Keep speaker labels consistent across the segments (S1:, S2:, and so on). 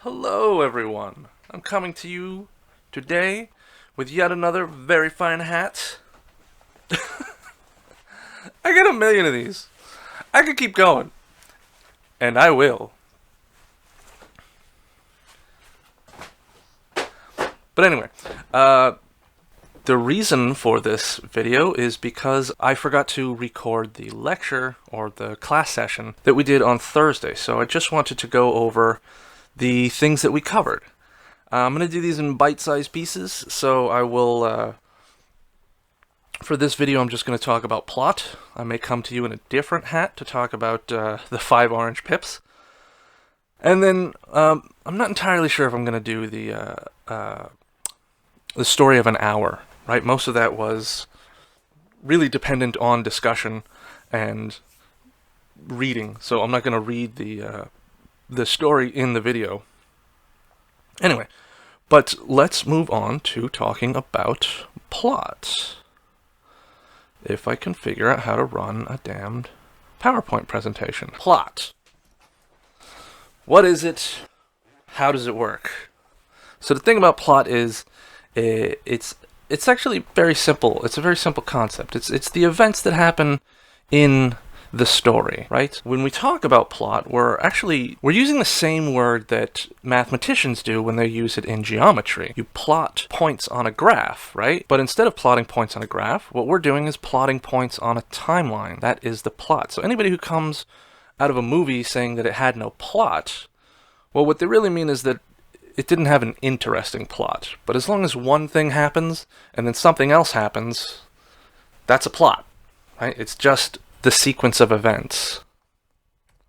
S1: Hello, everyone. I'm coming to you today with yet another very fine hat. I get a million of these. I could keep going, and I will. But anyway, the reason for this video is because I forgot to record the lecture or the class session that we did on Thursday. So I just wanted to go over the things that we covered. I'm going to do these in bite-sized pieces, so I will, for this video I'm just going to talk about plot. I may come to you in a different hat to talk about the 5 orange pips. And then, I'm not entirely sure if I'm going to do the story of an hour, right? Most of that was really dependent on discussion and reading, so I'm not going to read the story in the video. Anyway, but let's move on to talking about plot. If I can figure out how to run a damned PowerPoint presentation. Plot. What is it? How does it work? So the thing about plot is it's actually very simple. It's a very simple concept. It's the events that happen in the story, right? When we talk about plot, we're using the same word that mathematicians do when they use it in geometry. You plot points on a graph, right? But instead of plotting points on a graph, what we're doing is plotting points on a timeline. That is the plot. So anybody who comes out of a movie saying that it had no plot, well, what they really mean is that it didn't have an interesting plot. But as long as one thing happens and then something else happens, that's a plot, right? It's just the sequence of events.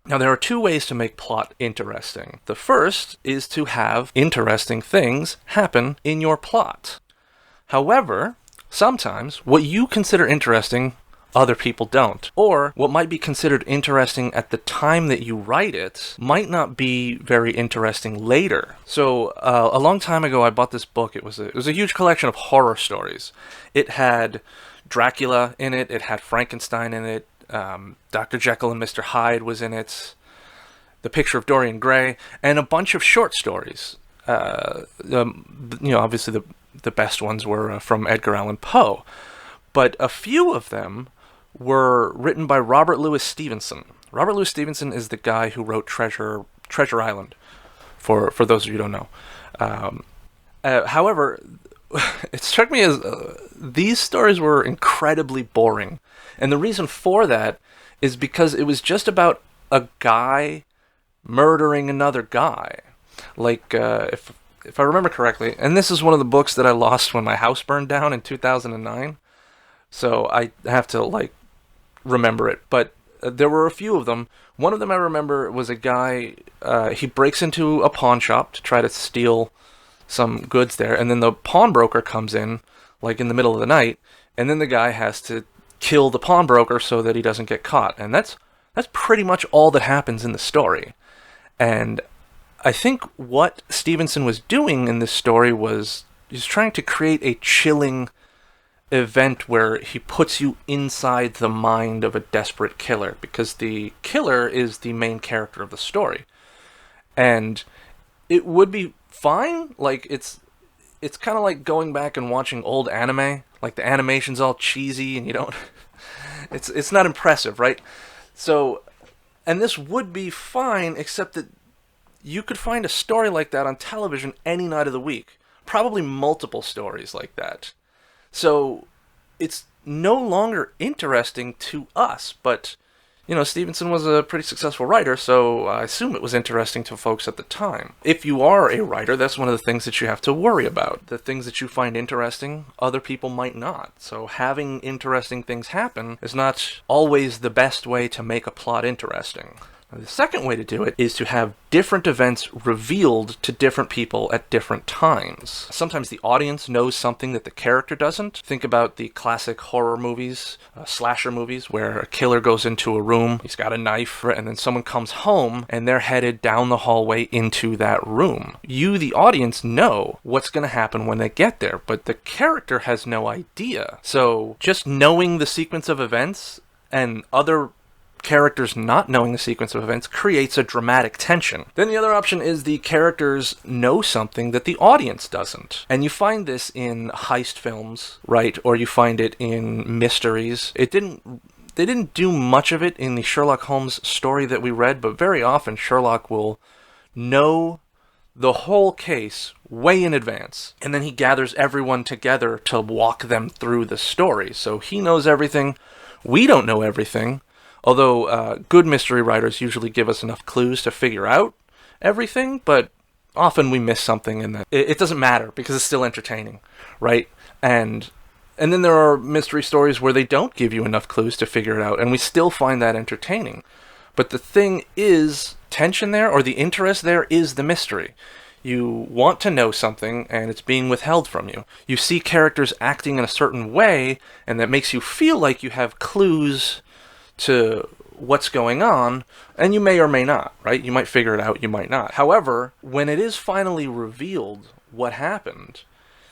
S1: Now, there are 2 ways to make plot interesting. The first is to have interesting things happen in your plot. However, sometimes what you consider interesting, other people don't. Or what might be considered interesting at the time that you write it might not be very interesting later. So a long time ago, I bought this book. It was a huge collection of horror stories. It had Dracula in it. It had Frankenstein in it. Dr. Jekyll and Mr. Hyde was in it. The Picture of Dorian Gray, and a bunch of short stories. Obviously the best ones were from Edgar Allan Poe, but a few of them were written by Robert Louis Stevenson. Robert Louis Stevenson is the guy who wrote Treasure Island, for those of you who don't know. However, it struck me as these stories were incredibly boring. And the reason for that is because it was just about a guy murdering another guy. Like, if I remember correctly, and this is one of the books that I lost when my house burned down in 2009, so I have to, remember it. But there were a few of them. One of them I remember was a guy, he breaks into a pawn shop to try to steal some goods there, and then the pawnbroker comes in, in the middle of the night, and then the guy has to kill the pawnbroker so that he doesn't get caught. And that's pretty much all that happens in the story. And I think what Stevenson was doing in this story was he's trying to create a chilling event where he puts you inside the mind of a desperate killer, because the killer is the main character of the story. And it would be fine, it's kind of like going back and watching old anime. The animation's all cheesy and you don't it's not impressive, right? So, and this would be fine, except that you could find a story like that on television any night of the week. Probably multiple stories like that. So it's no longer interesting to us, but Stevenson was a pretty successful writer, so I assume it was interesting to folks at the time. If you are a writer, that's one of the things that you have to worry about. The things that you find interesting, other people might not. So having interesting things happen is not always the best way to make a plot interesting. Now, the second way to do it is to have different events revealed to different people at different times. Sometimes the audience knows something that the character doesn't. Think about the classic horror movies, slasher movies, where a killer goes into a room, he's got a knife, and then someone comes home and they're headed down the hallway into that room. You, the audience, know what's going to happen when they get there, but the character has no idea. So just knowing the sequence of events and other characters not knowing the sequence of events creates a dramatic tension. Then the other option is the characters know something that the audience doesn't. And you find this in heist films, right? Or you find it in mysteries. They didn't do much of it in the Sherlock Holmes story that we read, but very often Sherlock will know the whole case way in advance, and then he gathers everyone together to walk them through the story. So he knows everything. We don't know everything. Although good mystery writers usually give us enough clues to figure out everything, but often we miss something, and it doesn't matter because it's still entertaining, right? And then there are mystery stories where they don't give you enough clues to figure it out, and we still find that entertaining. But the thing is, tension there, or the interest there, is the mystery. You want to know something, and it's being withheld from you. You see characters acting in a certain way, and that makes you feel like you have clues to what's going on, and you may or may not, right? You might figure it out, you might not. However, when it is finally revealed what happened,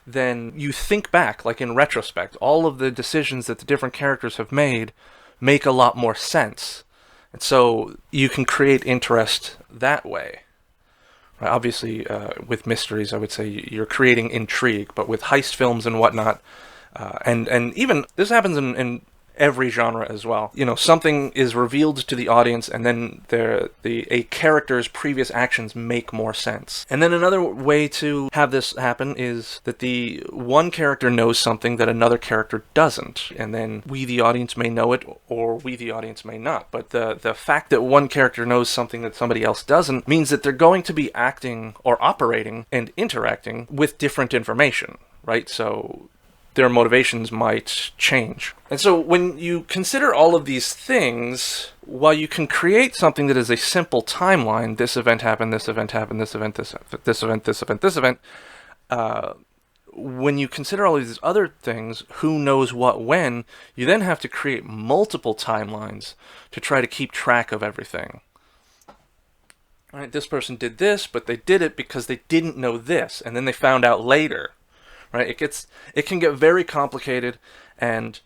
S1: then you think back, like in retrospect, all of the decisions that the different characters have made make a lot more sense. And so you can create interest that way. Right? Obviously, with mysteries, I would say you're creating intrigue, but with heist films and whatnot, and even, this happens in every genre as well. You know, something is revealed to the audience, and then a character's previous actions make more sense. And then another way to have this happen is that the one character knows something that another character doesn't, and then we, the audience, may know it, or we, the audience, may not. But the fact that one character knows something that somebody else doesn't means that they're going to be acting or operating and interacting with different information, right? So their motivations might change. And so when you consider all of these things, while you can create something that is a simple timeline, this event happened, this event happened, this event, this event, this event, this event, when you consider all of these other things, who knows what when, you then have to create multiple timelines to try to keep track of everything. All right, this person did this, but they did it because they didn't know this, and then they found out later. Right? It can get very complicated, and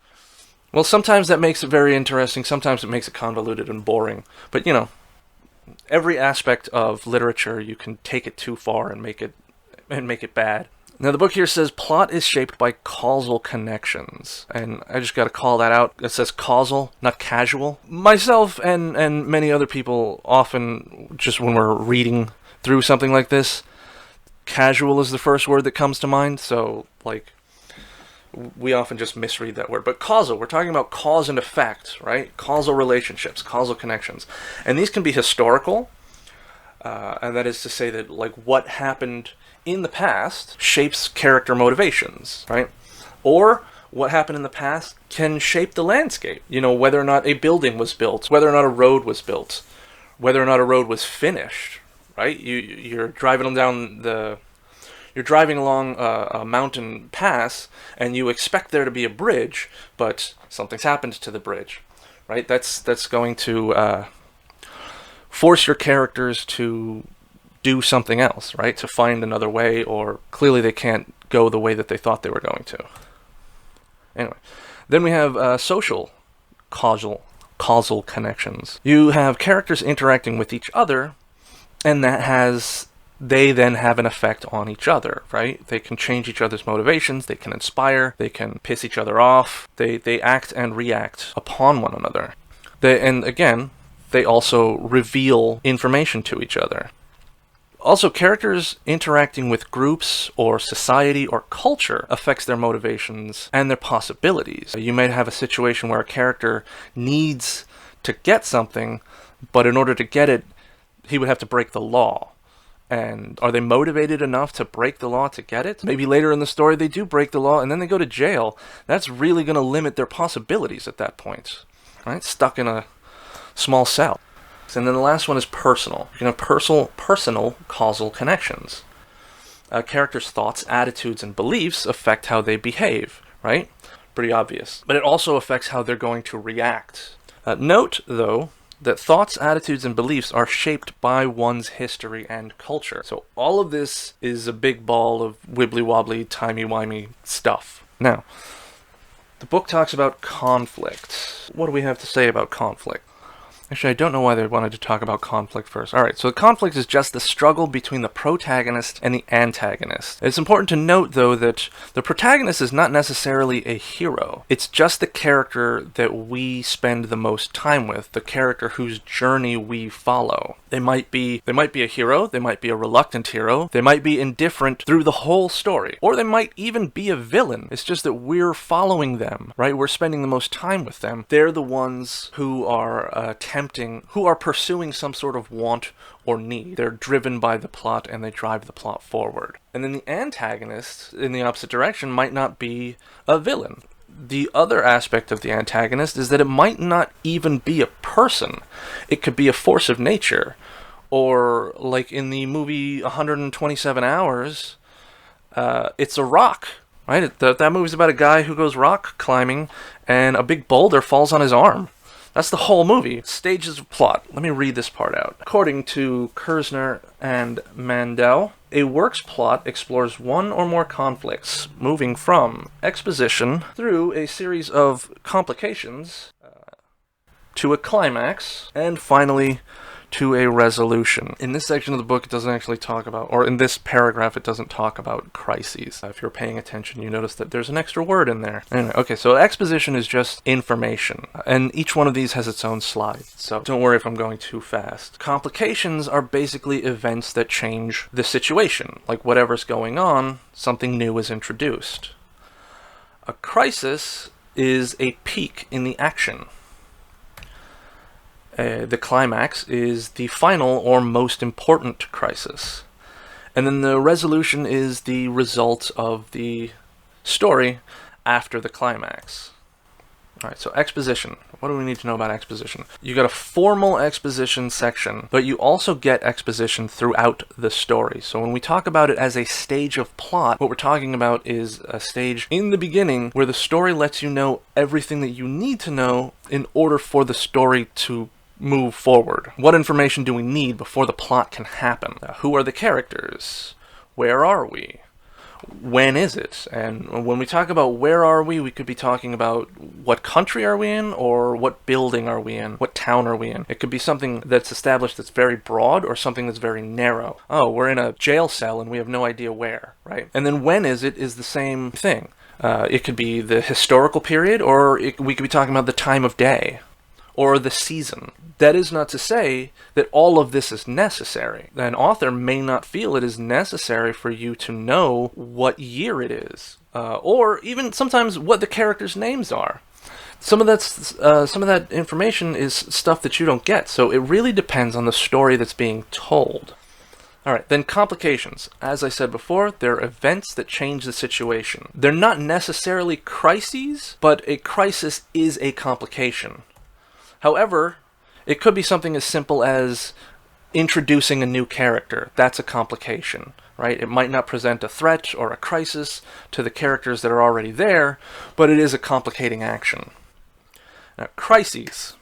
S1: well, sometimes that makes it very interesting, sometimes it makes it convoluted and boring. But you know, every aspect of literature, you can take it too far and make it bad. Now the book here says plot is shaped by causal connections, and I just got to call that out. It says causal, not casual. Myself and many other people often, just when we're reading through something like this, casual is the first word that comes to mind, so like we often just misread that word. But causal, we're talking about cause and effect, right? Causal relationships, causal connections, and these can be historical, and that is to say that like what happened in the past shapes character motivations, right? Or what happened in the past can shape the landscape. You know, whether or not a building was built, whether or not a road was built, whether or not a road was finished. Right? You're driving along a mountain pass, and you expect there to be a bridge, but something's happened to the bridge, right? That's going to force your characters to do something else, right? To find another way, or clearly they can't go the way that they thought they were going to. Anyway, then we have social causal connections. You have characters interacting with each other, and they then have an effect on each other, right? They can change each other's motivations, they can inspire, they can piss each other off, they act and react upon one another. And again, they also reveal information to each other. Also, characters interacting with groups or society or culture affects their motivations and their possibilities. You might have a situation where a character needs to get something, but in order to get it, he would have to break the law. And are they motivated enough to break the law to get it? Maybe later in the story they do break the law and then they go to jail. That's really going to limit their possibilities at that point, right? Stuck in a small cell. And then the last one is personal. You know, personal causal connections. A character's thoughts, attitudes, and beliefs affect how they behave, right? Pretty obvious. But it also affects how they're going to react. Note, though, that thoughts, attitudes, and beliefs are shaped by one's history and culture. So all of this is a big ball of wibbly-wobbly, timey-wimey stuff. Now, the book talks about conflict. What do we have to say about conflict? Actually, I don't know why they wanted to talk about conflict first. Alright, so the conflict is just the struggle between the protagonist and the antagonist. It's important to note, though, that the protagonist is not necessarily a hero. It's just the character that we spend the most time with, the character whose journey we follow. They might be a hero, they might be a reluctant hero, they might be indifferent through the whole story, or they might even be a villain. It's just that we're following them, right? We're spending the most time with them. They're the ones who are who are pursuing some sort of want or need. They're driven by the plot and they drive the plot forward. And then the antagonist, in the opposite direction, might not be a villain. The other aspect of the antagonist is that it might not even be a person. It could be a force of nature. Or, like in the movie 127 Hours, it's a rock. Right? That movie's about a guy who goes rock climbing and a big boulder falls on his arm. That's the whole movie. Stages of plot. Let me read this part out. According to Kersner and Mandel, a work's plot explores one or more conflicts, moving from exposition through a series of complications to a climax, and finally to a resolution. In this section of the book, it doesn't actually talk about, or in this paragraph, it doesn't talk about crises. If you're paying attention, you notice that there's an extra word in there. Anyway, okay, so exposition is just information, and each one of these has its own slide, so don't worry if I'm going too fast. Complications are basically events that change the situation. Like whatever's going on, something new is introduced. A crisis is a peak in the action. The climax is the final or most important crisis. And then the resolution is the result of the story after the climax. Alright, so exposition. What do we need to know about exposition? You got a formal exposition section, but you also get exposition throughout the story. So when we talk about it as a stage of plot, what we're talking about is a stage in the beginning where the story lets you know everything that you need to know in order for the story to move forward. What information do we need before the plot can happen? Who are the characters? Where are we? When is it? And when we talk about where are we could be talking about what country are we in, or what building are we in, what town are we in. It could be something that's established that's very broad, or something that's very narrow. Oh, we're in a jail cell and we have no idea where, right? And then when is it is the same thing. It could be the historical period, or we could be talking about the time of day, or the season. That is not to say that all of this is necessary. An author may not feel it is necessary for you to know what year it is, or even sometimes what the characters' names are. Some of that information is stuff that you don't get, so it really depends on the story that's being told. Alright, then complications. As I said before, they're events that change the situation. They're not necessarily crises, but a crisis is a complication. However, it could be something as simple as introducing a new character. That's a complication, right? It might not present a threat or a crisis to the characters that are already there, but it is a complicating action. Now, crises.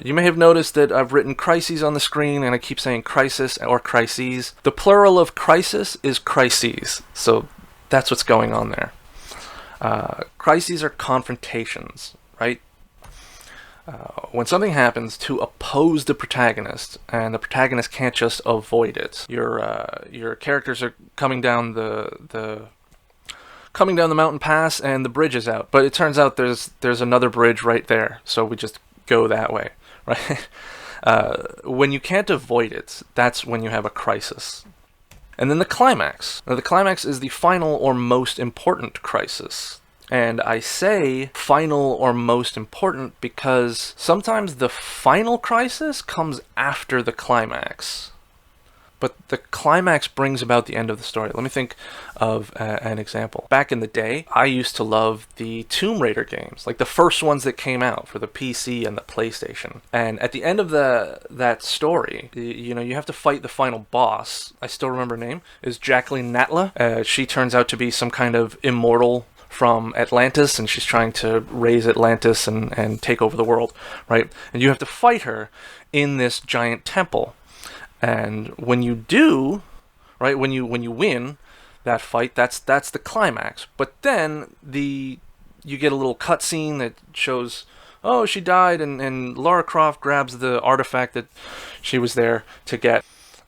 S1: You may have noticed that I've written crises on the screen, and I keep saying crisis or crises. The plural of crisis is crises, so that's what's going on there. Crises are confrontations, right? When something happens to oppose the protagonist, and the protagonist can't just avoid it. Your characters are coming down the mountain pass, and the bridge is out. But it turns out there's another bridge right there, so we just go that way, right? When you can't avoid it, that's when you have a crisis. And then the climax. Now, the climax is the final or most important crisis. And I say final or most important because sometimes the final crisis comes after the climax. But the climax brings about the end of the story. Let me think of an example. Back in the day, I used to love the Tomb Raider games, like the first ones that came out for the PC and the PlayStation. And at the end of that story, you have to fight the final boss. I still remember her name, is Jacqueline Natla. She turns out to be some kind of immortal from Atlantis, and she's trying to raise Atlantis and take over the world, right? And you have to fight her in this giant temple. And when you do, right, when you win that fight, that's the climax. But then you get a little cutscene that shows oh, she died, and Lara Croft grabs the artifact that she was there to get.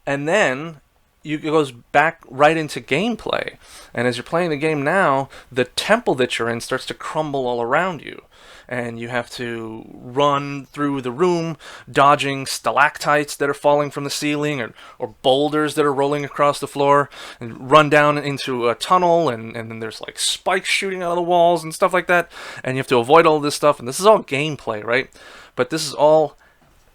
S1: And then it goes back right into gameplay. And as you're playing the game now, the temple that you're in starts to crumble all around you. And you have to run through the room, dodging stalactites that are falling from the ceiling, or boulders that are rolling across the floor, and run down into a tunnel, and then there's like spikes shooting out of the walls and stuff like that. And you have to avoid all this stuff, and this is all gameplay, right? But this is all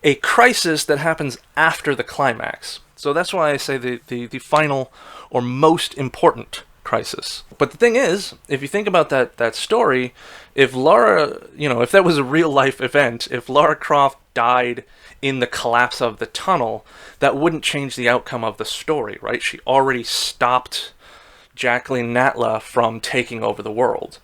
S1: a crisis that happens after the climax. So that's why I say the final or most important crisis. But the thing is, if you think about that story, if Lara, if that was a real life event, if Lara Croft died in the collapse of the tunnel, that wouldn't change the outcome of the story, right? She already stopped Jacqueline Natla from taking over the world,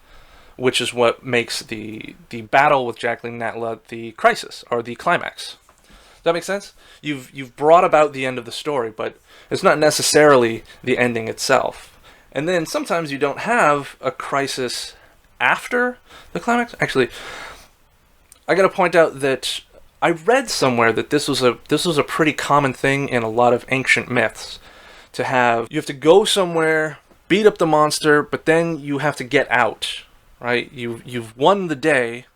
S1: which is what makes the battle with Jacqueline Natla the crisis, or the climax. Does that make sense? You've brought about the end of the story, but it's not necessarily the ending itself. And then sometimes you don't have a crisis after the climax. Actually, I got to point out that I read somewhere that this was a pretty common thing in a lot of ancient myths. You have to go somewhere, beat up the monster, but then you have to get out, right? You've won the day.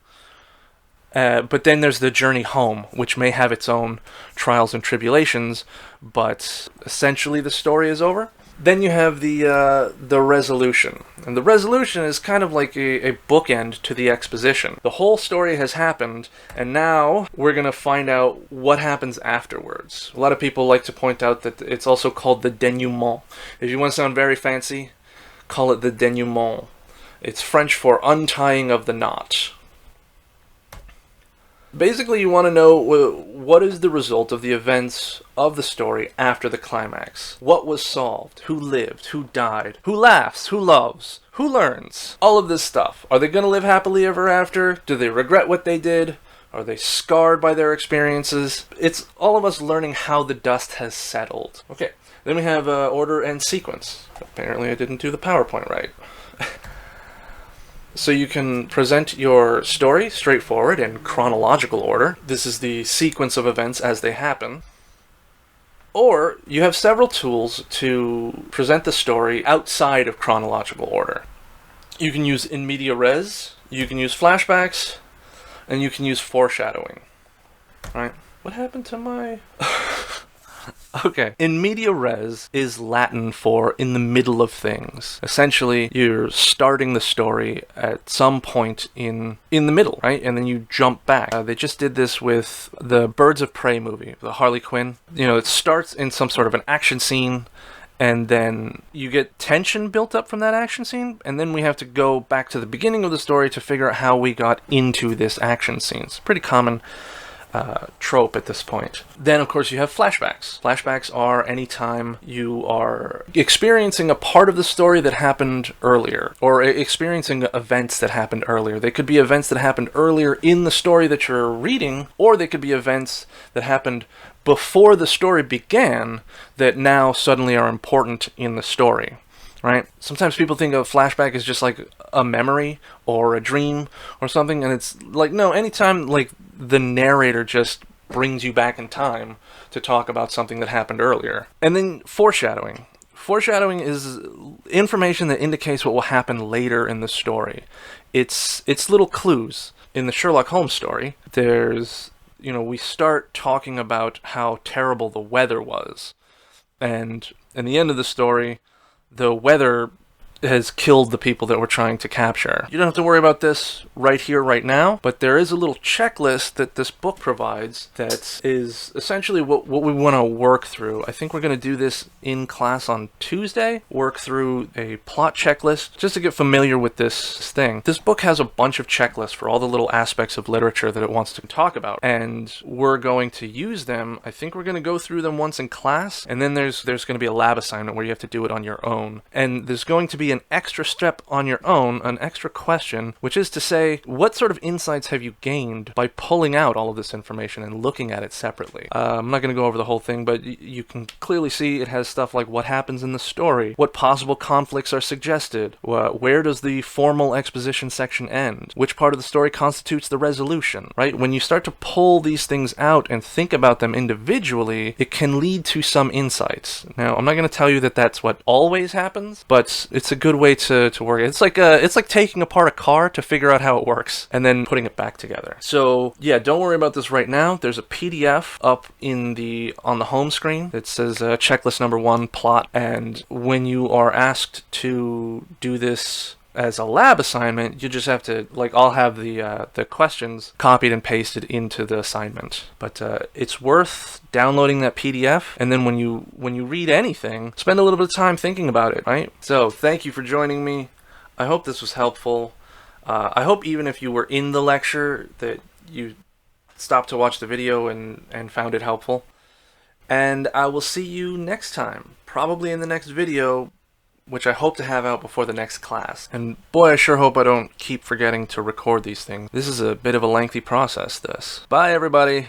S1: But then there's the journey home, which may have its own trials and tribulations, but essentially the story is over. Then you have the resolution. And the resolution is kind of like a bookend to the exposition. The whole story has happened, and now we're going to find out what happens afterwards. A lot of people like to point out that it's also called the denouement. If you want to sound very fancy, call it the denouement. It's French for untying of the knot. Basically, you want to know what is the result of the events of the story after the climax. What was solved? Who lived? Who died? Who laughs? Who loves? Who learns? All of this stuff. Are they going to live happily ever after? Do they regret what they did? Are they scarred by their experiences? It's all of us learning how the dust has settled. Okay, then we have order and sequence. Apparently I didn't do the PowerPoint right. So you can present your story straightforward in chronological order. This is the sequence of events as they happen. Or you have several tools to present the story outside of chronological order. You can use in media res, you can use flashbacks, and you can use foreshadowing. Right? What happened to my... Okay. In media res is Latin for in the middle of things. Essentially, you're starting the story at some point in the middle, right? And then you jump back. They just did this with the Birds of Prey movie, the Harley Quinn. It starts in some sort of an action scene, and then you get tension built up from that action scene, and then we have to go back to the beginning of the story to figure out how we got into this action scene. It's pretty common trope at this point. Then, of course, you have flashbacks. Flashbacks are any time you are experiencing a part of the story that happened earlier, or experiencing events that happened earlier. They could be events that happened earlier in the story that you're reading, or they could be events that happened before the story began that now suddenly are important in the story. Right? Sometimes people think of flashback as just like a memory or a dream or something, and it's like, no, anytime like the narrator just brings you back in time to talk about something that happened earlier. And then foreshadowing. Foreshadowing is information that indicates what will happen later in the story. It's little clues. In the Sherlock Holmes story, there's, we start talking about how terrible the weather was. And in the end of the story, the weather has killed the people that we're trying to capture. You don't have to worry about this right here, right now, but there is a little checklist that this book provides that is essentially what we want to work through. I think we're going to do this in class on Tuesday, work through a plot checklist, just to get familiar with this thing. This book has a bunch of checklists for all the little aspects of literature that it wants to talk about, and we're going to use them. I think we're going to go through them once in class, and then there's going to be a lab assignment where you have to do it on your own. And there's going to be an extra step on your own, an extra question, which is to say, what sort of insights have you gained by pulling out all of this information and looking at it separately? I'm not going to go over the whole thing, but you can clearly see it has stuff like what happens in the story, what possible conflicts are suggested, where does the formal exposition section end, which part of the story constitutes the resolution, right? When you start to pull these things out and think about them individually, it can lead to some insights. Now, I'm not going to tell you that that's what always happens, but it's a good way to work. It's like taking apart a car to figure out how it works and then putting it back together. So yeah, don't worry about this right now. There's a PDF up on the home screen that says checklist number 1, plot, and when you are asked to do this as a lab assignment, you just have to, like, I'll have the questions copied and pasted into the assignment. But it's worth downloading that PDF, and then when you read anything, spend a little bit of time thinking about it, right? So thank you for joining me. I hope this was helpful. I hope even if you were in the lecture that you stopped to watch the video and found it helpful. And I will see you next time, probably in the next video, which I hope to have out before the next class. And boy, I sure hope I don't keep forgetting to record these things. This is a bit of a lengthy process, this. Bye, everybody!